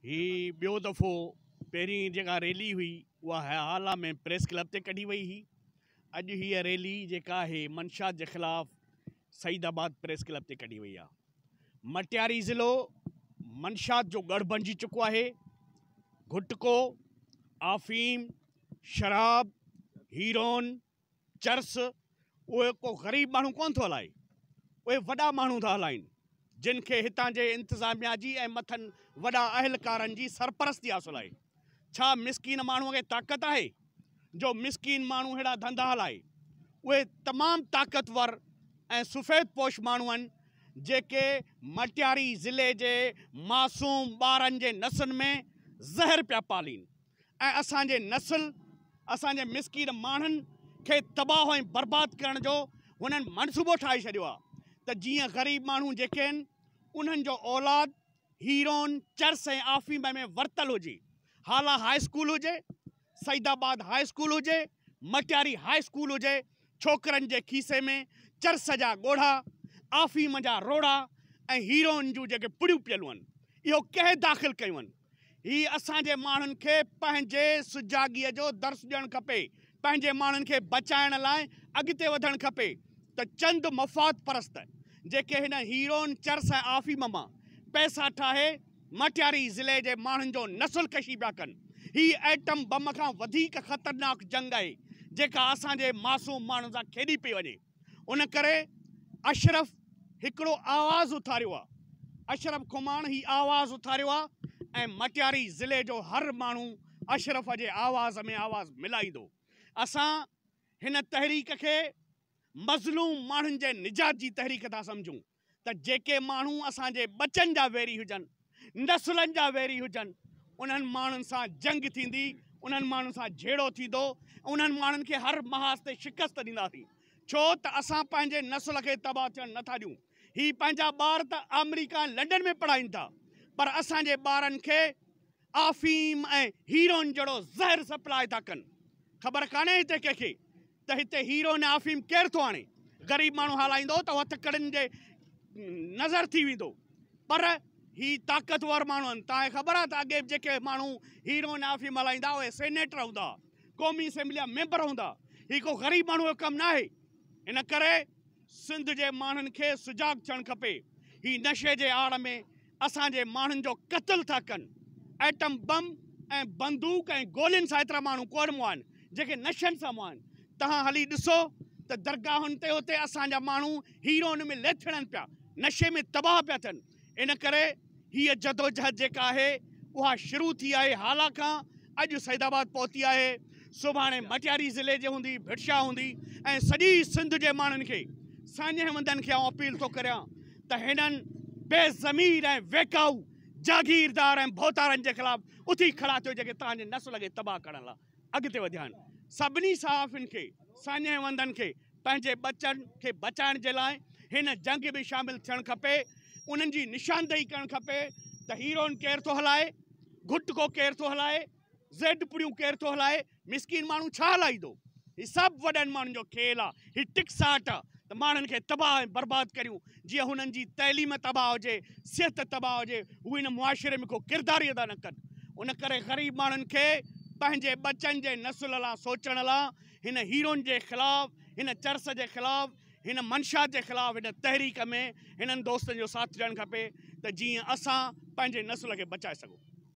ही ॿियो दफ़ो पहिरीं जेका रैली हुई उहा हाला में प्रेस क्लब ते कढी वई हुई। अॼु हीअ रैली जेका आहे मंशात जे ख़िलाफ़ सईदाबाद प्रेस क्लब ते कढी वई आहे। मटियारी ज़िलो मंशात जो गढ़ बणिजी चुको आहे। गुटको, आफ़ीम, शराब, हीरोन, चर्स उहे को ग़रीब माण्हू कोन थो हलाए, उहे वॾा माण्हू था हलाइनि, जिन खे हितां जे इंतिज़ामिया जी ऐं मथनि वॾा अहलकारनि जी सरपरस्ती हासिलु आहे। छा मिसकीन माण्हूअ खे ताक़त आहे जो मिसकीन माण्हू अहिड़ा धंधा हलाए? उहे तमामु ताक़तवर ऐं सफ़ेद पोश माण्हू आहिनि जेके मटियारी ज़िले जे मासूम ॿारनि जे नसुनि में ज़हर पिया पालीनि ऐं असांजे नस्ल असांजे मिसकीन माण्हुनि खे तबाह ऐं बर्बाद करण जो हुननि मनसूबो ठाहे छॾियो आहे त जीअं ग़रीब माण्हू जेके आहिनि उन्हनि जो औलाद हीरोन, चर्स ऐं आफ़ीम में वरतल हुजे। हाला हाई स्कूल हुजे, सईदाबाद हाई स्कूल हुजे, मटियारी हाई स्कूल हुजे, छोकरनि जे खीसे में चर्स जा ॻोढ़ा, आफ़ीम जा रोड़ा ऐं हीरोइन जूं जेके पुड़ियूं पियल आहिनि, इहो कंहिं दाख़िल कयूं आहिनि। ही असांजे माण्हुनि खे पंहिंजे सुजाॻीअ जो दर्स ॾियणु खपे, पंहिंजे माण्हुनि खे बचाइण लाइ अॻिते वधणु खपे त चंद मफ़ाद परस्त जेके हिन हीरोन, चर्स ऐं आफ़ीम मां पैसा ठाहे मटियारी ज़िले जे माण्हुनि जो नसुल कशी पिया कनि। ही एटम बम खां वधीक ख़तरनाक जंग आहे जेका असांजे मासूम माण्हुनि सां खेॾी पई वञे। उन करे अशरफ हिकिड़ो आवाज़ उथारियो आहे, अशरफ खुमान ही आवाज़ उथारियो आहे ऐं मटियारी ज़िले जो हर माण्हू अशरफ जे आवाज़ में आवाज़ मिलाईंदो। असां हिन तहरीक खे मज़लूम माण्हुनि जे निजात जी तहरीक था सम्झूं त जेके माण्हू असांजे बचनि जा वेरी हुजनि, नसुलनि जा वेरी हुजनि, उन्हनि माण्हुनि सां जंग थींदी, उन्हनि माण्हुनि सां झेड़ो थींदो, उन्हनि माण्हुनि खे हर महाज़ ते शिकस्त ॾींदासीं। छो त असां पंहिंजे नसुल खे तबाह थियणु नथा ॾियूं। ही पंहिंजा ॿार त अमेरिका लंडन में पढ़ाइनि था, पर असांजे ॿारनि खे आफ़ीम ऐं हीरोइन जहिड़ो ज़हर सप्लाई था कनि। ख़बर कान्हे हिते कंहिंखे त हिते हीरो ने आफ़ीम केरु थो आणे? ग़रीब माण्हू हलाईंदो त हथ कड़नि जे नज़र थी वेंदो, पर ही ताक़तवर माण्हू आहिनि। तव्हांखे ख़बर आहे त अॻे जेके माण्हू हीरो ने आफ़ीम हलाईंदा उहे सेनेटर हूंदा, क़ौमी असेंबली जा मेंबर हूंदा। ही को ग़रीब माण्हू जो कमु न आहे। इन करे सिंध जे माण्हुनि खे सुजाॻ थियणु खपे। ही नशे जे आड़ में असांजे माण्हुनि जो क़त्ल था कनि। एटम बम ऐं बंदूक ऐं गोलियुनि सां एतिरा माण्हू कोन मुआ आहिनि जेके नशनि सां मुआ आहिनि। तव्हां हली ॾिसो त दरगाहुनि ते उते असांजा माण्हू हीरोइन में लेथड़नि पिया, नशे में तबाह पिया थियनि। इन करे हीअ जदोजहद जेका आहे उहा शुरू थी आहे हाला खां, अॼु सईदाबाद पहुती आहे, सुभाणे मटियारी ज़िले जी हूंदी, भिटशा हूंदी ऐं सॼी सिंध जे माण्हुनि खे सान्यहमंदनि खे आउं अपील थो करियां त हिननि बेज़मीर ऐं वेकाऊ जागीरदार ऐं भोतारनि जे ख़िलाफ़ उथी खड़ा थियो जेके तव्हांजे नस्ल खे तबाह करण लाइ अॻिते वधिया आहिनि। सभिनी सहाफ़ियुनि खे, सान्यहमंदनि खे पंहिंजे बचनि खे बचाइण जे लाइ हिन जंग में शामिलु थियणु खपे। उन्हनि जी निशानदेही करणु खपे त हीरोइन केरु थो हलाए, गुटको केरु थो हलाए, ज़ेड पुड़ियूं केरु थो हलाए, मिसकीन माण्हू छा हलाईंदो। हीउ सभु वॾनि माण्हुनि जो खेल आहे, हीउ टिकसाट आहे त माण्हुनि खे तबाह ऐं बर्बाद करियूं। जीअं हुननि जी तइलीम तबाह हुजे, सिहत तबाह हुजे, उहे हिन मुआशिरे में को किरदारु अदा न कनि। उन करे ग़रीब माण्हुनि खे पंहिंजे बचनि जे नसुल लाइ सोचण लाइ हिन हीरोइन जे ख़िलाफ़, हिन चर्स जे ख़िलाफ़, हिन मंशात जे ख़िलाफ़ हिन तहरीक में हिननि दोस्तनि जो साथ ॾियणु खपे त जीअं असां पंहिंजे नसुल खे बचाए सघूं।